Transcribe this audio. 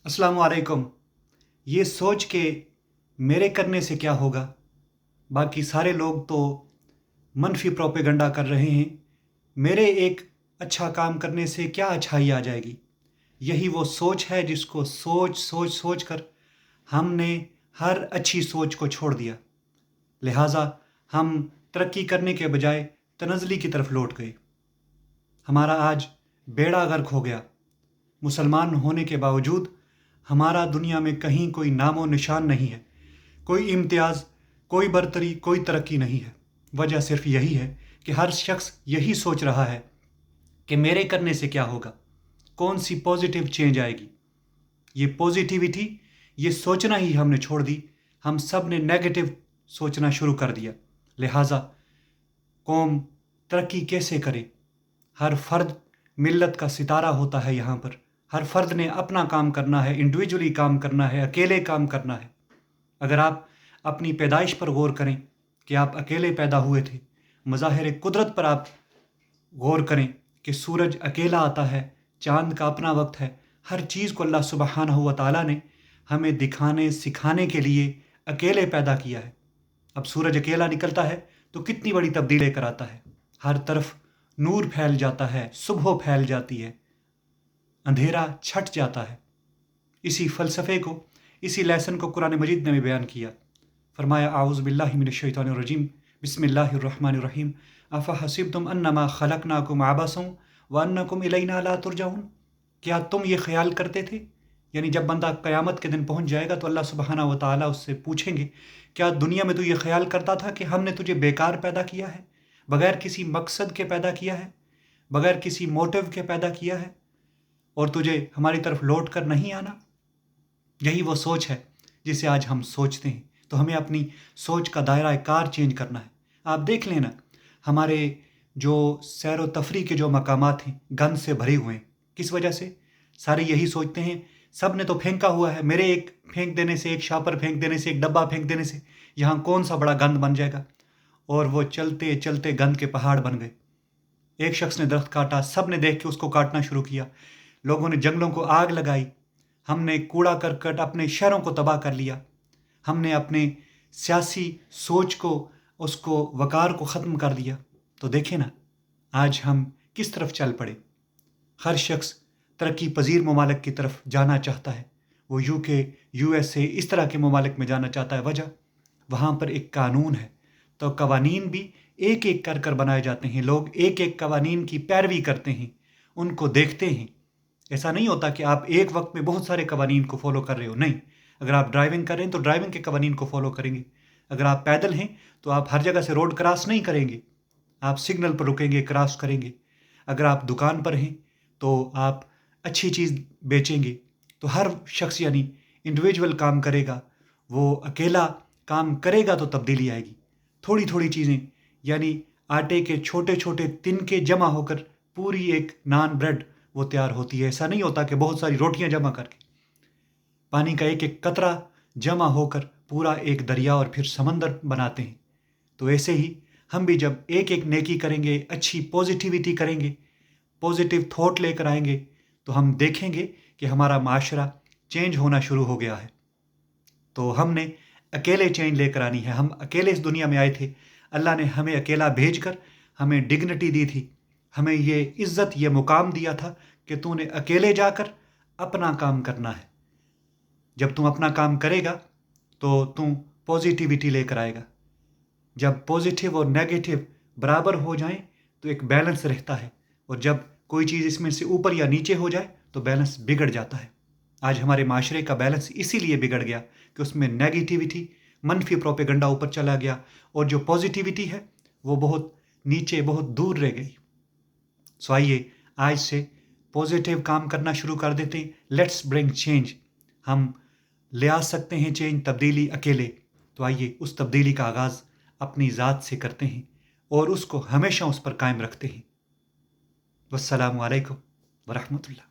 अस्सलाम वालेकुम। ये सोच के मेरे करने से क्या होगा, बाकी सारे लोग तो मनफी प्रोपेगंडा कर रहे हैं, मेरे एक अच्छा काम करने से क्या अच्छाई आ जाएगी। यही वो सोच है जिसको सोच सोच सोच कर हमने हर अच्छी सोच को छोड़ दिया। लिहाजा हम तरक्की करने के बजाय तनज़ली की तरफ लौट गए। हमारा आज बेड़ा गर्क हो गया। मुसलमान होने के बावजूद हमारा दुनिया में कहीं कोई नामो निशान नहीं है, कोई इम्तियाज़, कोई बरतरी, कोई तरक्की नहीं है। वजह सिर्फ यही है कि हर शख्स यही सोच रहा है कि मेरे करने से क्या होगा, कौन सी पॉजिटिव चेंज आएगी। ये पॉजिटिविटी, ये सोचना ही हमने छोड़ दी। हम सब ने नेगेटिव सोचना शुरू कर दिया। लिहाजा कौम तरक्की कैसे करे। हर फर्द मिल्लत का सितारा होता है। यहाँ पर हर फर्द ने अपना काम करना है, इंडिविजुअली काम करना है, अकेले काम करना है। अगर आप अपनी पैदाइश पर गौर करें कि आप अकेले पैदा हुए थे, मज़ाहिर कुदरत पर आप गौर करें कि सूरज अकेला आता है, चाँद का अपना वक्त है। हर चीज़ को अल्लाह सुब्हानहू व तआला ने हमें दिखाने सिखाने के लिए अकेले पैदा किया है। अब सूरज अकेला निकलता है तो कितनी बड़ी तब्दीली लेकर आता है। हर तरफ नूर फैल जाता है, सुबह फैल जाती है, अंधेरा छट जाता है। इसी फ़लसफ़े को, इसी लेसन को कुरान मजीद ने भी बयान किया। फरमाया आऊज़ु बिल्लाहि मिनश शैतानिर रजीम, बिस्मिल्लाहिर रहमानिर रहीम, अफ़हसिबतुम अन्नमा खलक़नाकुम अबसन व अन्नकुम इलैना ला तुरजऊन। क्या तुम ये ख्याल करते थे, यानी जब बंदा क़यामत के दिन पहुंच जाएगा तो अल्लाह सुब्हानहू व तआला उससे पूछेंगे, क्या दुनिया में तू ये ख्याल करता था कि हमने तुझे बेकार पैदा किया है, बगैर किसी मकसद के पैदा किया है, बगैर किसी मोटिव के पैदा किया है, और तुझे हमारी तरफ लौट कर नहीं आना। यही वो सोच है जिसे आज हम सोचते हैं। तो हमें अपनी सोच का दायरा कार चेंज करना है। आप देख लेना, हमारे जो सैर व तफरी के जो मकामात हैं गंद से भरे हुए हैं। किस वजह से? सारे यही सोचते हैं, सब ने तो फेंका हुआ है, मेरे एक फेंक देने से, एक शापर फेंक देने से, एक डब्बा फेंक देने से यहाँ कौन सा बड़ा गंद बन जाएगा। और वो चलते चलते गंद के पहाड़ बन गए। एक शख्स ने दरख्त काटा, सब ने देख के उसको काटना शुरू किया। लोगों ने जंगलों को आग लगाई। हमने कूड़ा करकट अपने शहरों को तबाह कर लिया। हमने अपने सियासी सोच को, उसको वकार को ख़त्म कर दिया। तो देखें ना, आज हम किस तरफ चल पड़े। हर शख्स तरक्की पजीर ममालिक की तरफ जाना चाहता है। वो यूके, यूएसए, इस तरह के ममालिक में जाना चाहता है। वजह, वहाँ पर एक कानून है, तो कवानीन भी एक एक कर कर बनाए जाते हैं। लोग एक एक कवानीन की पैरवी करते हैं, उनको देखते हैं। ऐसा नहीं होता कि आप एक वक्त में बहुत सारे कवानीन को फॉलो कर रहे हो। नहीं, अगर आप ड्राइविंग कर रहे हैं तो ड्राइविंग के कवानीन को फॉलो करेंगे। अगर आप पैदल हैं तो आप हर जगह से रोड क्रॉस नहीं करेंगे, आप सिग्नल पर रुकेंगे, क्रॉस करेंगे। अगर आप दुकान पर हैं तो आप अच्छी चीज़ बेचेंगे। तो हर शख्स यानी इंडिविजुअल काम करेगा। वो अकेला काम करेगा तो तब्दीली आएगी। थोड़ी थोड़ी चीज़ें, यानी आटे के छोटे छोटे तिनके जमा होकर पूरी एक नान ब्रेड वो तैयार होती है। ऐसा नहीं होता कि बहुत सारी रोटियां जमा करके, पानी का एक एक कतरा जमा होकर पूरा एक दरिया और फिर समंदर बनाते हैं। तो ऐसे ही हम भी जब एक एक नेकी करेंगे, अच्छी पॉजिटिविटी करेंगे, पॉजिटिव थॉट लेकर आएंगे, तो हम देखेंगे कि हमारा माशरा चेंज होना शुरू हो गया है। तो हमने अकेले चेंज लेकर आनी है। हम अकेले इस दुनिया में आए थे। अल्लाह ने हमें अकेला भेजकर हमें डिग्निटी दी थी, हमें ये इज़्ज़त, ये मुकाम दिया था कि तूने अकेले जाकर अपना काम करना है। जब तू अपना काम करेगा तो तू पॉजिटिविटी लेकर आएगा। जब पॉजिटिव और नेगेटिव बराबर हो जाएं तो एक बैलेंस रहता है, और जब कोई चीज़ इसमें से ऊपर या नीचे हो जाए तो बैलेंस बिगड़ जाता है। आज हमारे माशरे का बैलेंस इसीलिए बिगड़ गया कि उसमें नेगेटिविटी, मनफी प्रोपेगंडा ऊपर चला गया, और जो पॉजिटिविटी है वो बहुत नीचे, बहुत दूर रह गई। सो आइए आज से पॉजिटिव काम करना शुरू कर देते हैं। Let's bring change. हम ले आ सकते हैं चेंज, तब्दीली अकेले। तो आइए उस तब्दीली का आगाज़ अपनी ज़ात से करते हैं और उसको हमेशा उस पर कायम रखते हैं। वस्सलामु अलैकुम व रहमतुल्लाह।